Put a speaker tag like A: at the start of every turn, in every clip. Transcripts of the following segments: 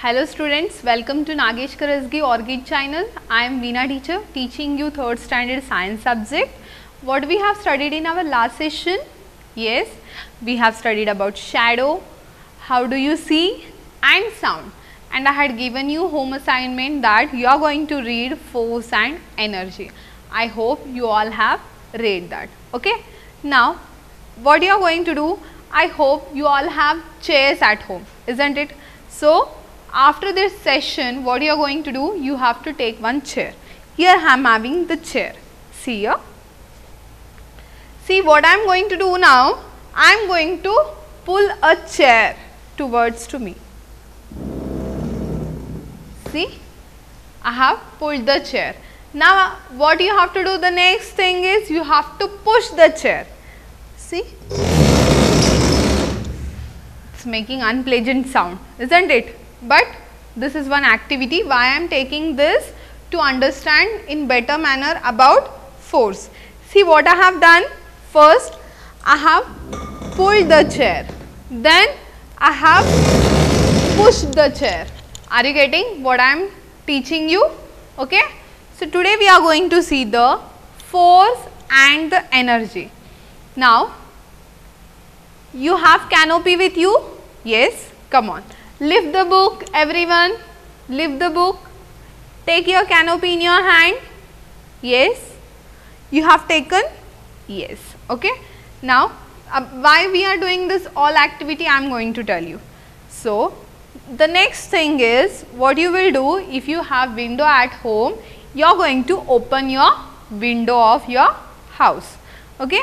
A: Hello students, welcome to Nagesh Karasgi Orchid channel. I am Veena teacher teaching you 3rd standard science subject. What we have studied in our last session? Yes, we have studied about shadow, how do you see and sound, and I had given you home assignment that you are going to read force and energy. I hope you all have read that. Okay. Now what you are going to do, I hope you all have chairs at home, isn't it? So after this session, what you are going to do, you have to take one chair. Here I am having the chair. See here. See what I am going to do now, I am going to pull a chair towards to me. See, I have pulled the chair. Now what you have to do, the next thing is you have to push the chair. See, it's making unpleasant sound, isn't it? But this is one activity why I am taking this to understand in better manner about force. See what I have done. First I have pulled the chair, then I have pushed the chair. Are you getting what I am teaching you? Okay. So today we are going to see the force and the energy. Now you have canopy with you? Yes, come on. Lift the book, everyone. Lift the book. Take your canopy in your hand. Yes. You have taken? Yes. Okay. Now, why we are doing this all activity, I am going to tell you. So, the next thing is what you will do if you have window at home, you are going to open your window of your house. Okay.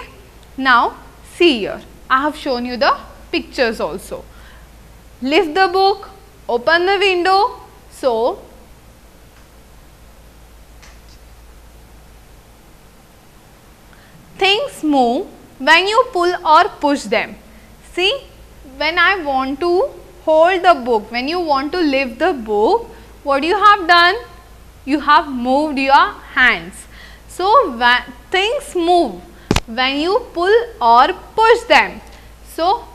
A: Now, see here. I have shown you the pictures also. Lift the book, open the window. So, things move when you pull or push them. See, when I want to hold the book, when you want to lift the book, what you have done? You have moved your hands. So, things move when you pull or push them. So,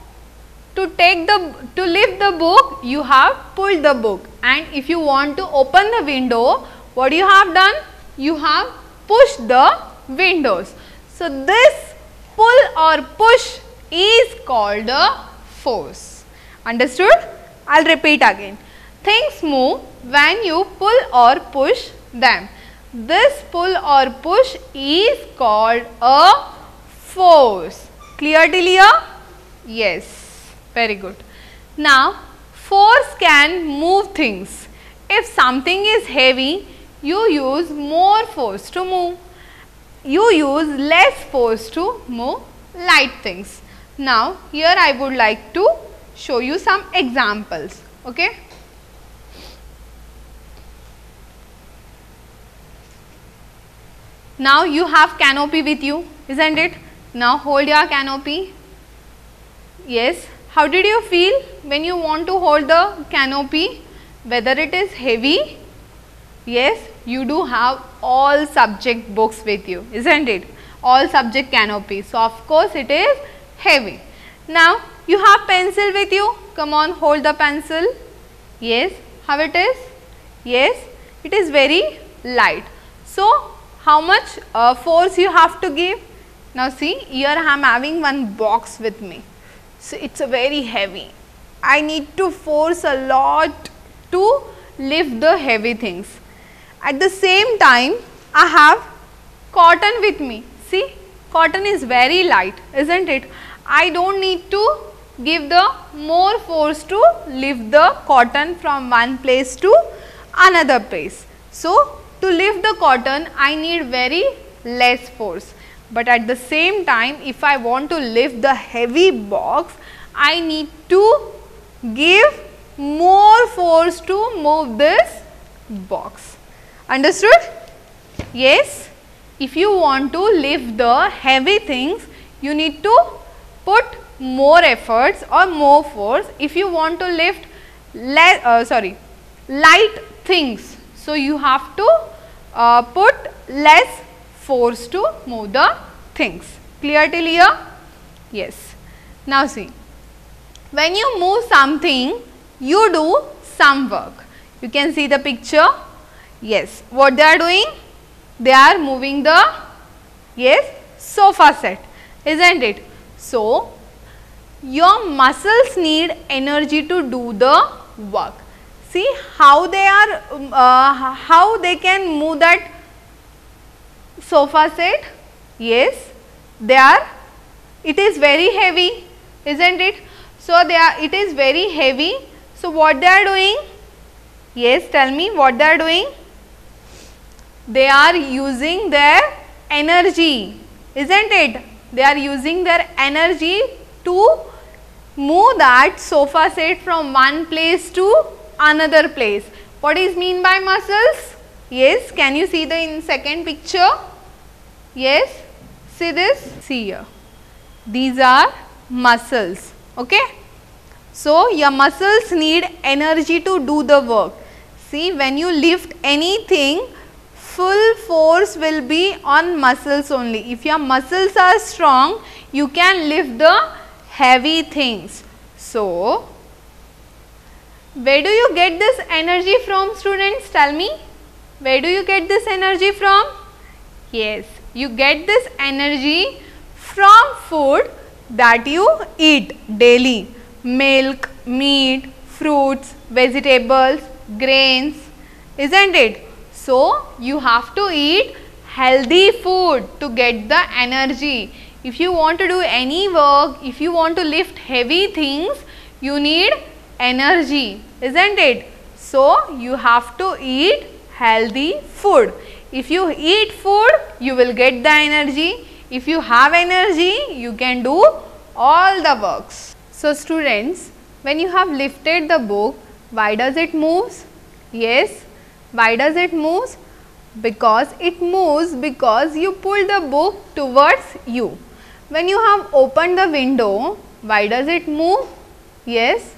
A: to lift the book, you have pulled the book, and if you want to open the window, what you have done? You have pushed the windows. So this pull or push is called a force. Understood? I will repeat again. Things move when you pull or push them. This pull or push is called a force. Clear till here? Yes. Very good. Now, force can move things. If something is heavy, you use more force to move. You use less force to move light things. Now, here I would like to show you some examples. Okay. Now, you have canopy with you, isn't it? Now, hold your canopy. Yes. How did you feel when you want to hold the canopy? Whether it is heavy? Yes, you do have all subject books with you, isn't it? All subject canopy. So, of course, it is heavy. Now, you have pencil with you. Come on, hold the pencil. Yes, how it is? Yes, it is very light. So, how much force you have to give? Now, see, here I am having one box with me. So, it is a very heavy. I need to force a lot to lift the heavy things. At the same time, I have cotton with me. See, cotton is very light, isn't it? I don't need to give the more force to lift the cotton from one place to another place. So, to lift the cotton, I need very less force. But at the same time, if I want to lift the heavy box, I need to give more force to move this box. Understood? Yes. If you want to lift the heavy things, you need to put more efforts or more force. If you want to lift light things, so you have to put less force to move the things. Clear till here? Yes. Now see, when you move something, you do some work. You can see the picture. Yes, what they are doing? They are moving the, yes, sofa set, isn't it? So, your muscles need energy to do the work. See how they are, how they can move that sofa set? Yes, they are, it is very heavy, isn't it? So, it is very heavy. So, what they are doing? Yes, tell me what they are doing? They are using their energy, isn't it? They are using their energy to move that sofa set from one place to another place. What is mean by muscles? Yes, can you see the in second picture? Yes, see this? See here. These are muscles, okay? So, your muscles need energy to do the work. See, when you lift anything, full force will be on muscles only. If your muscles are strong, you can lift the heavy things. So, where do you get this energy from, students? Tell me. Where do you get this energy from? Yes, you get this energy from food that you eat daily. Milk, meat, fruits, vegetables, grains, isn't it? So, you have to eat healthy food to get the energy. If you want to do any work, if you want to lift heavy things, you need energy, isn't it? So, you have to eat healthy food. If you eat food, you will get the energy. If you have energy, you can do all the works. So, students, when you have lifted the book, why does it move? Yes, why does it move? Because it moves because you pull the book towards you. When you have opened the window, why does it move? Yes,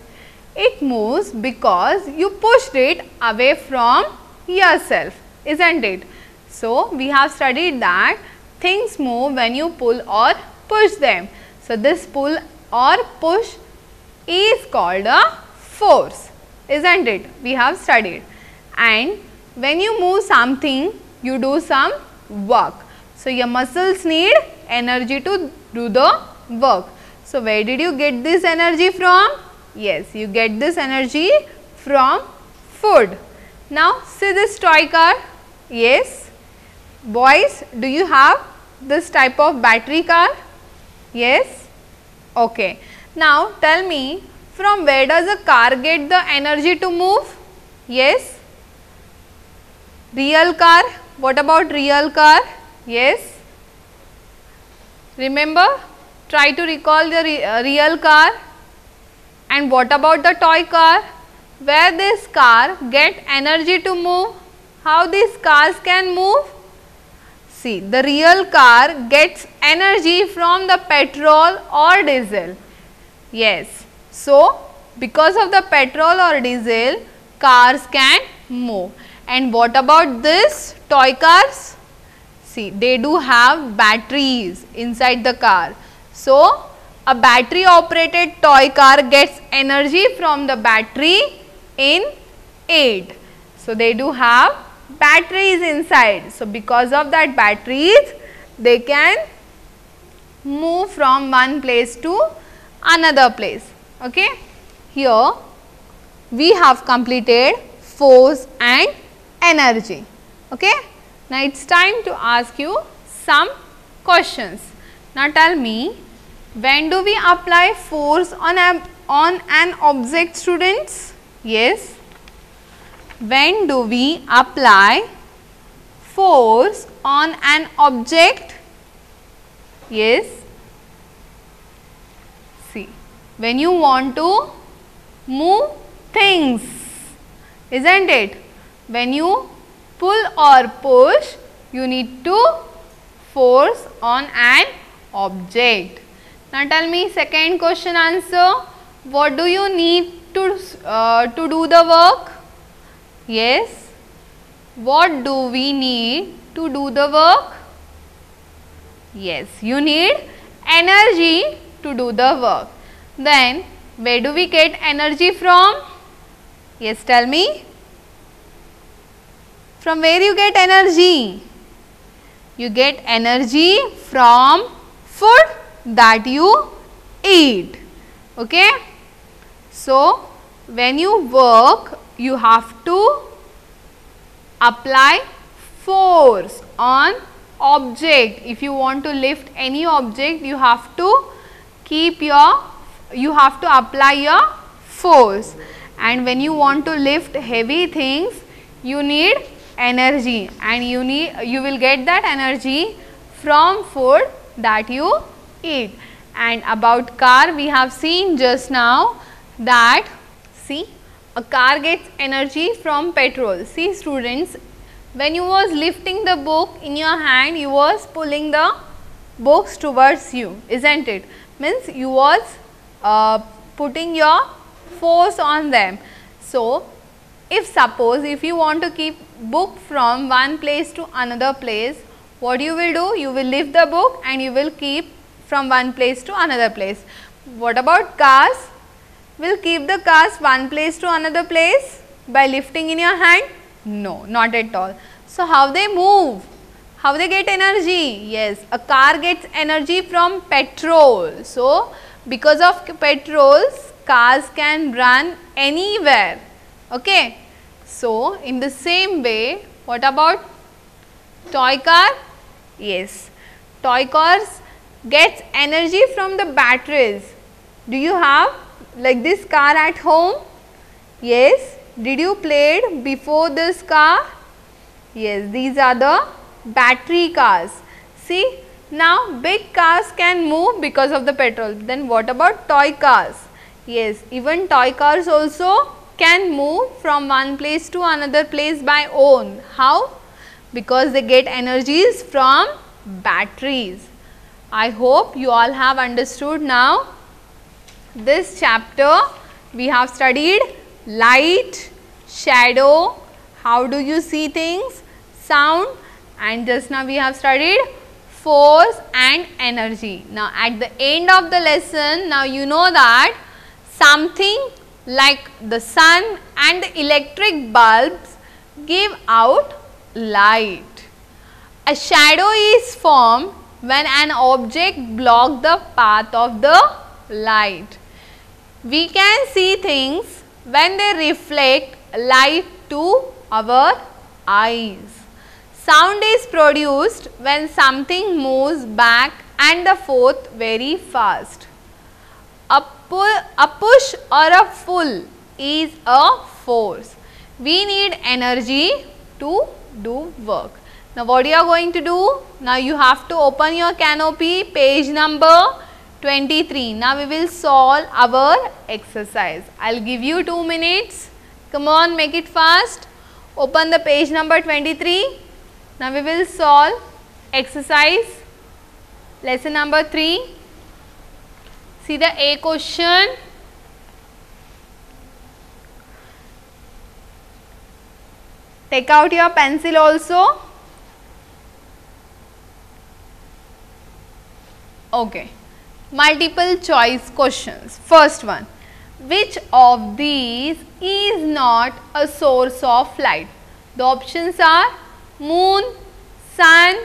A: it moves because you pushed it away from yourself, isn't it? So, we have studied that things move when you pull or push them. So, this pull or push is called a force, isn't it? We have studied. And when you move something, you do some work. So, your muscles need energy to do the work. So, where did you get this energy from? Yes, you get this energy from food. Now, see this toy car? Yes. Boys, do you have this type of battery car? Yes. Okay. Now, tell me, from where does a car get the energy to move? Yes. Real car. What about real car? Yes. Remember, try to recall the real car. And what about the toy car? Where this car get energy to move? How these cars can move? See, the real car gets energy from the petrol or diesel. Yes. So, because of the petrol or diesel, cars can move. And what about this toy cars? See, they do have batteries inside the car. So, a battery operated toy car gets energy from the battery in it. So, they do have batteries inside. So, because of that batteries, they can move from one place to another place. Okay. Here, we have completed force and energy. Okay. Now, it is time to ask you some questions. Now, tell me, when do we apply force on an object, students? Yes. When do we apply force on an object? Yes. See, when you want to move things, isn't it? When you pull or push, you need to force on an object. Now, tell me second question answer. What do you need to do the work? Yes. What do we need to do the work? Yes, you need energy to do the work. Then, where do we get energy from? Yes, tell me. From where you get energy? You get energy from food that you eat. Okay. So, when you work, you have to apply force on object. If you want to lift any object, you have to apply your force. And when you want to lift heavy things, you need energy, and you will get that energy from food that you eat. And about car, we have seen just now that, see, a car gets energy from petrol. See students, when you was lifting the book in your hand, you was pulling the books towards you, isn't it? Means you was putting your force on them. So, if you want to keep book from one place to another place, what you will do? You will lift the book and you will keep from one place to another place. What about cars? Will keep the cars one place to another place by lifting in your hand? No, not at all. So, how they move? How they get energy? Yes, a car gets energy from petrol. So, because of petrols, cars can run anywhere. Okay. So, in the same way, what about toy car? Yes, toy cars gets energy from the batteries. Do you have like this car at home? Yes. Did you played before this car? Yes, these are the battery cars. See, now big cars can move because of the petrol. Then what about toy cars? Yes, even toy cars also can move from one place to another place by own. How? Because they get energies from batteries. I hope you all have understood now. This chapter we have studied light, shadow, how do you see things, sound, and just now we have studied force and energy. Now at the end of the lesson, now you know that something like the sun and the electric bulbs give out light. A shadow is formed when an object blocks the path of the light. We can see things when they reflect light to our eyes. Sound is produced when something moves back and forth very fast. A push or a pull is a force. We need energy to do work. Now what you are going to do? Now you have to open your canopy, page number 23. Now we will solve our exercise. I will give you 2 minutes. Come on, make it fast. Open the page number 23. Now we will solve exercise lesson number 3. See the A question. Take out your pencil also. Okay. Multiple choice questions. First one. Which of these is not a source of light? The options are moon, sun,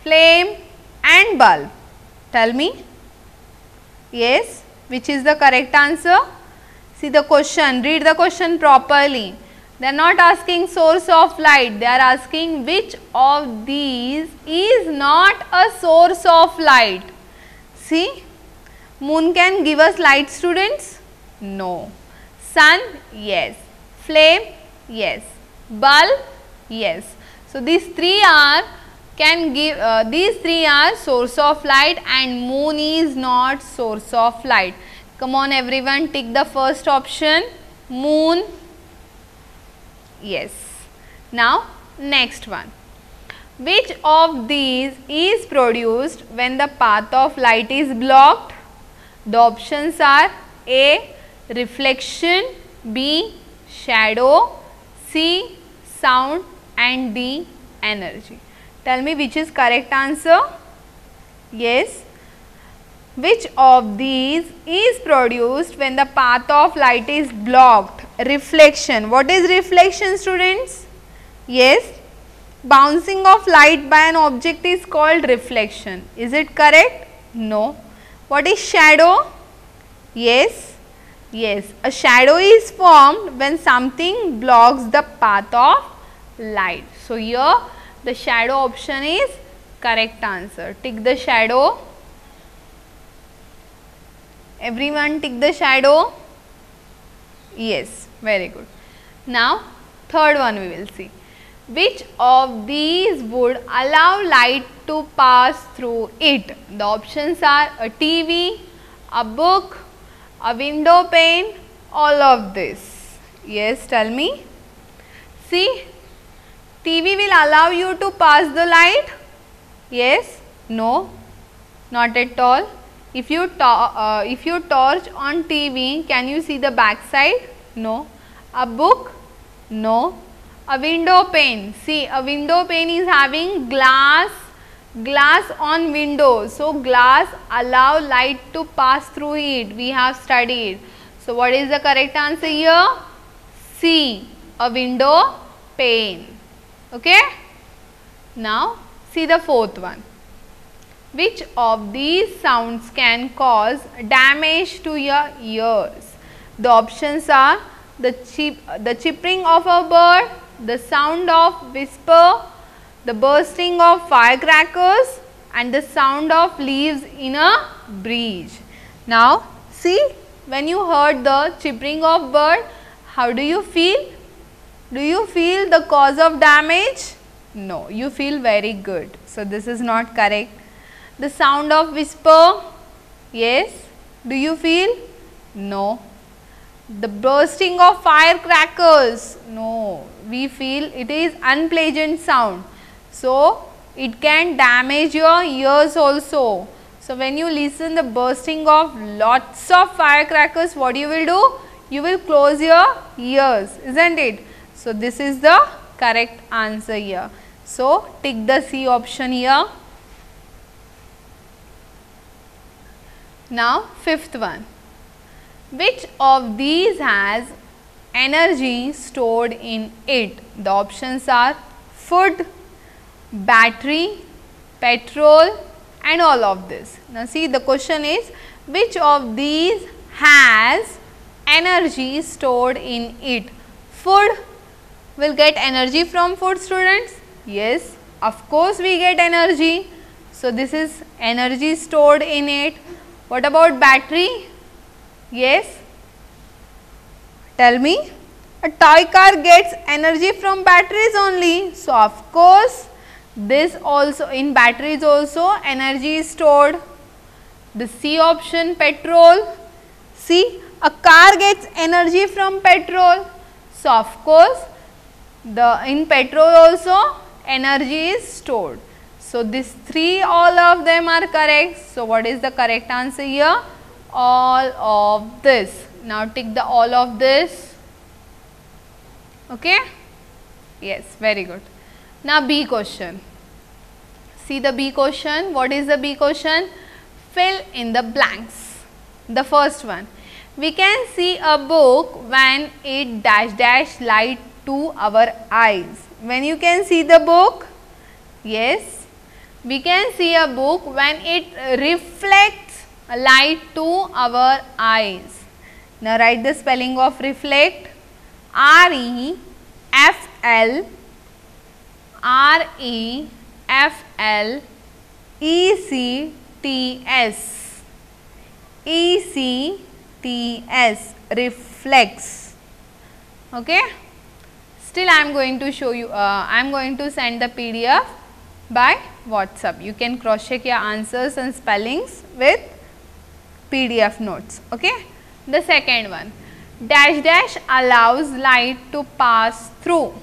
A: flame and bulb. Tell me. Yes, which is the correct answer? See the question, read the question properly. They are not asking source of light, they are asking which of these is not a source of light. See, moon can give us light, students? No. Sun? Yes. Flame? Yes. Bulb? Yes. So, these three are source of light and moon is not source of light. Come on everyone, tick the first option, moon. Yes. Now, next one. Which of these is produced when the path of light is blocked? The options are A. Reflection, B. Shadow, C. Sound and D. Energy. Tell me which is correct answer? Yes. Which of these is produced when the path of light is blocked? reflection. What is reflection, students? Yes, bouncing of light by an object is called reflection. Is it correct? No. What is shadow? Yes, yes. A shadow is formed when something blocks the path of light. So, here the shadow option is correct answer. Tick the shadow. Everyone tick the shadow. Yes, very good. Now, third one we will see. Which of these would allow light to pass through it? The options are a TV, a book, a window pane, all of this. Yes, tell me. See, TV will allow you to pass the light? Yes, no, not at all. If you torch on TV, can you see the back side? No. A book? No. A window pane. See, a window pane is having glass on window. So, glass allow light to pass through it. We have studied. So, what is the correct answer here? C. A window pane. Okay. Now, see the fourth one. Which of these sounds can cause damage to your ears? The options are the chirping of a bird, the sound of whisper, the bursting of firecrackers, and the sound of leaves in a breeze. Now, see, when you heard the chirping of bird, how do you feel? Do you feel the cause of damage? No, you feel very good. So, this is not correct. The sound of whisper, yes. Do you feel? No. The bursting of firecrackers, no. We feel it is unpleasant sound. So, it can damage your ears also. So, when you listen the bursting of lots of firecrackers, what you will do? You will close your ears, isn't it? So, this is the correct answer here. So, tick the C option here. Now, fifth one. Which of these has energy stored in it? The options are food, battery, petrol, and all of this. Now, see, the question is, which of these has energy stored in it? Food will get energy from food, students? Yes, of course we get energy. So, this is energy stored in it. What about battery? Yes, tell me. A toy car gets energy from batteries only. So, of course, this also in batteries also energy is stored. The C option, petrol. See, a car gets energy from petrol. So, of course, in petrol also energy is stored. So, these three, all of them are correct. So, what is the correct answer here? All of this. Now, tick the all of this. Okay? Yes, very good. Now, B question. See the B question. What is the B question? Fill in the blanks. The first one. We can see a book when it dash light to our eyes. When you can see the book? Yes. We can see a book when it reflects light to our eyes. Now, write the spelling of reflect. R-E-F-L, R-E-F-L, E-C-T-S, E-C-T-S, reflects. Okay. Still, I am going to show you, I am going to send the PDF by WhatsApp. You can cross check your answers and spellings with PDF notes. Okay. The second one, dash allows light to pass through.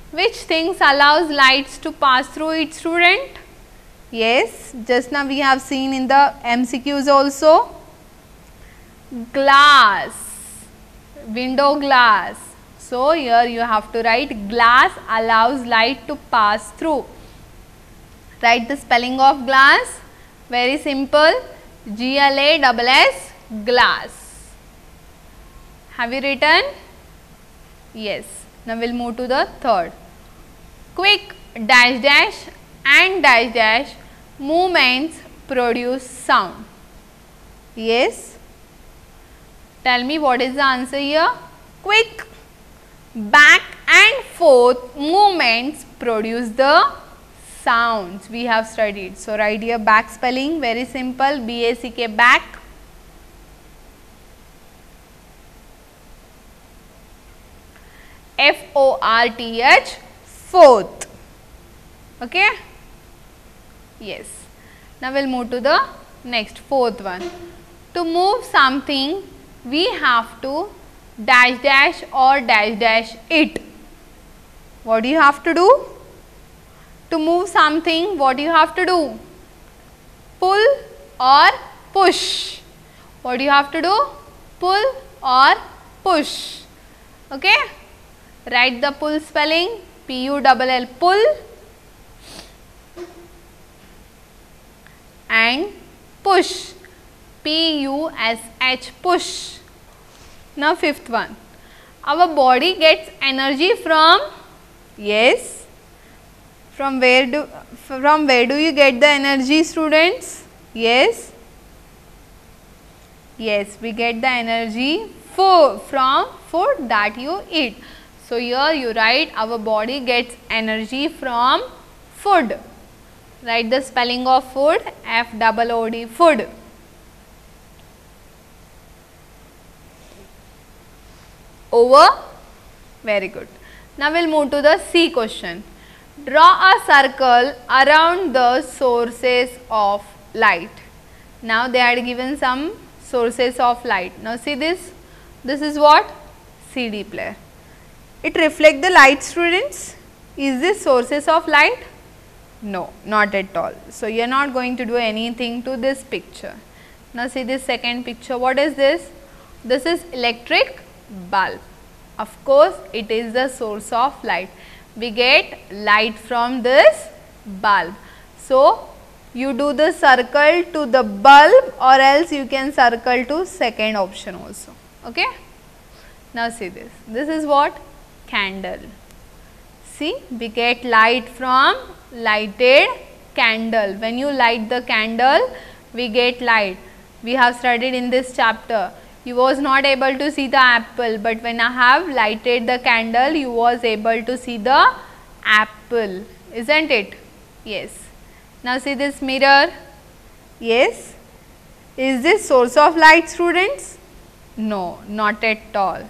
A: Which things allows lights to pass through it, student? Yes, just now we have seen in the MCQs also. Glass, window glass. So, here you have to write glass allows light to pass through. Write the spelling of glass, very simple, G-L-A-S-S, glass. Have you written? Yes. Now we will move to the third. Quick dash dash and dash dash movements produce sound. Yes. Tell me what is the answer here. Quick back and forth movements produce the sounds we have studied. So, write here back spelling, very simple, B-A-C-K, back. F-O-R-T-H, fourth. Okay? Yes. Now, we will move to the next, fourth one. To move something, we have to dash dash or dash dash it. What do you have to do? To move something, what do you have to do? Pull or push. What do you have to do? Pull or push. Okay? Write the pull spelling, P-U-L-L, pull, and push, P-U-S-H, push. Now, fifth one. Our body gets energy from, yes, from where do you get the energy, students? Yes. Yes, we get the energy from food that you eat. So, here you write our body gets energy from food. Write the spelling of food, F-O-O-D, food. Over? Very good. Now, we will move to the C question. Draw a circle around the sources of light. Now, they had given some sources of light. Now, see this. This is what? CD player. It reflects the light, students. Is this sources of light? No, not at all. So, you are not going to do anything to this picture. Now, see this second picture. What is this? This is electric bulb. Of course, it is the source of light. We get light from this bulb. So, you do the circle to the bulb or else you can circle to second option also. Okay? Now, see this. This is what? Candle. See, we get light from lighted candle. When you light the candle, we get light. We have studied in this chapter. You was not able to see the apple, but when I have lighted the candle, you was able to see the apple, isn't it? Yes. Now, see this mirror. Yes. Is this source of light, students? No, not at all.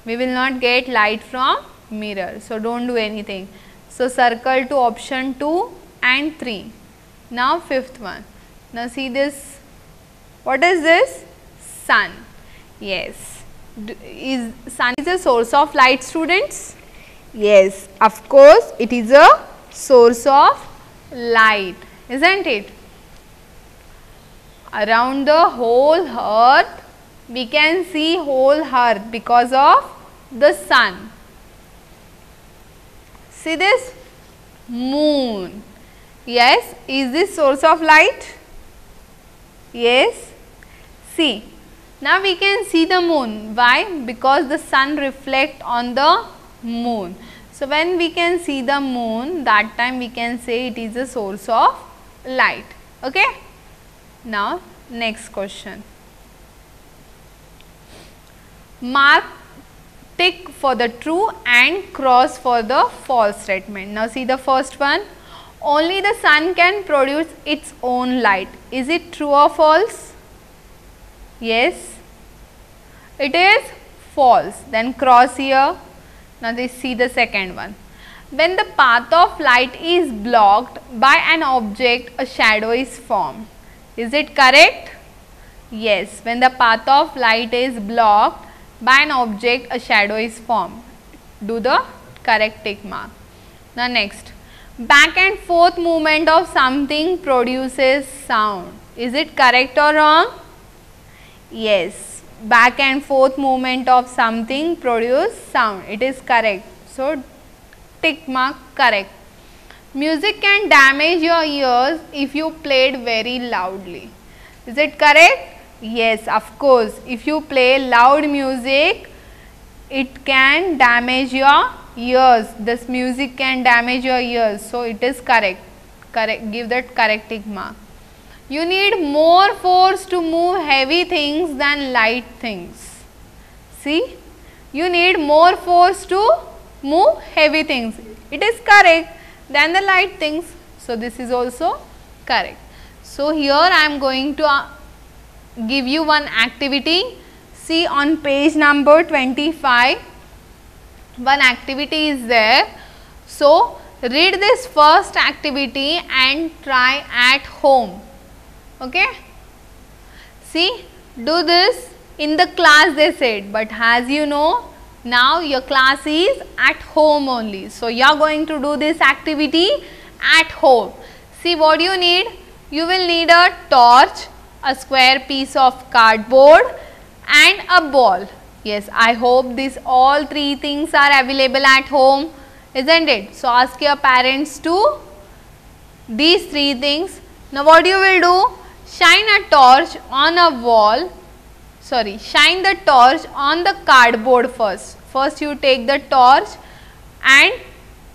A: We will not get light from mirror. So, don't do anything. So, circle to option 2 and 3. Now, fifth one. Now, see this. What is this? Sun. Yes. Is sun is a source of light, students? Yes. Of course, it is a source of light, isn't it? Around the whole earth, we can see whole earth because of the sun. See this? Moon. Yes. Is this source of light? Yes. See. Now, we can see the moon. Why? Because the sun reflects on the moon. So, when we can see the moon, that time we can say it is a source of light. Okay? Now, next question. Mark tick for the true and cross for the false statement. Now, see the first one. Only the sun can produce its own light. Is it true or false? Yes. It is false. Then cross here. Now, they see the second one. When the path of light is blocked by an object, a shadow is formed. Is it correct? Yes. When the path of light is blocked by an object, a shadow is formed. Do the correct tick mark. Now, next. Back and forth movement of something produces sound. Is it correct or wrong? Yes. Back and forth movement of something produce sound. It is correct. So, tick mark correct. Music can damage your ears if you played very loudly. Is it correct? Yes, of course. If you play loud music, it can damage your ears. This music can damage your ears. So, it is correct. Correct. Give that correct tick mark. You need more force to move heavy things than light things. See, you need more force to move heavy things. It is correct than the light things. So, this is also correct. So, here I am going to give you one activity. See, on page number 25, one activity is there. So, read this first activity and try at home. Okay. See, do this in the class they said, but as you know, now your class is at home only. So, you are going to do this activity at home. See, what you need? You will need a torch, a square piece of cardboard and a ball. Yes, I hope these all three things are available at home, isn't it? So, ask your parents to these three things. Now, what you will do? Shine a torch on a wall, shine the torch on the cardboard first. First you take the torch and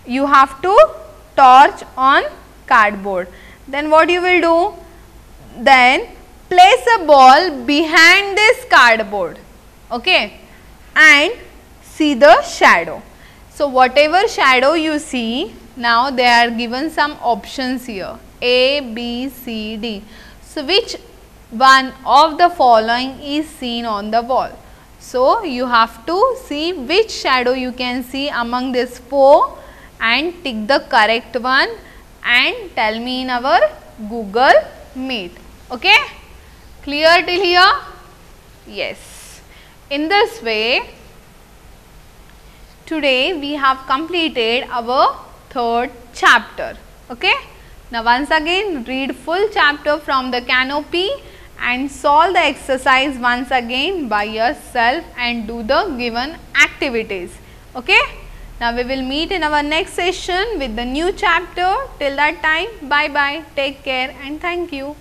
A: you have to torch on cardboard. Then what you will do? Then place a ball behind this cardboard, okay, and see the shadow. So, whatever shadow you see, now they are given some options here, A, B, C, D. So, which one of the following is seen on the wall? So, you have to see which shadow you can see among these four and tick the correct one and tell me in our Google Meet. Okay? Clear till here? Yes. In this way, today we have completed our third chapter. Okay? Now, once again read full chapter from the canopy and solve the exercise once again by yourself and do the given activities. Okay? Now, we will meet in our next session with the new chapter. Till that time, bye bye, take care and thank you.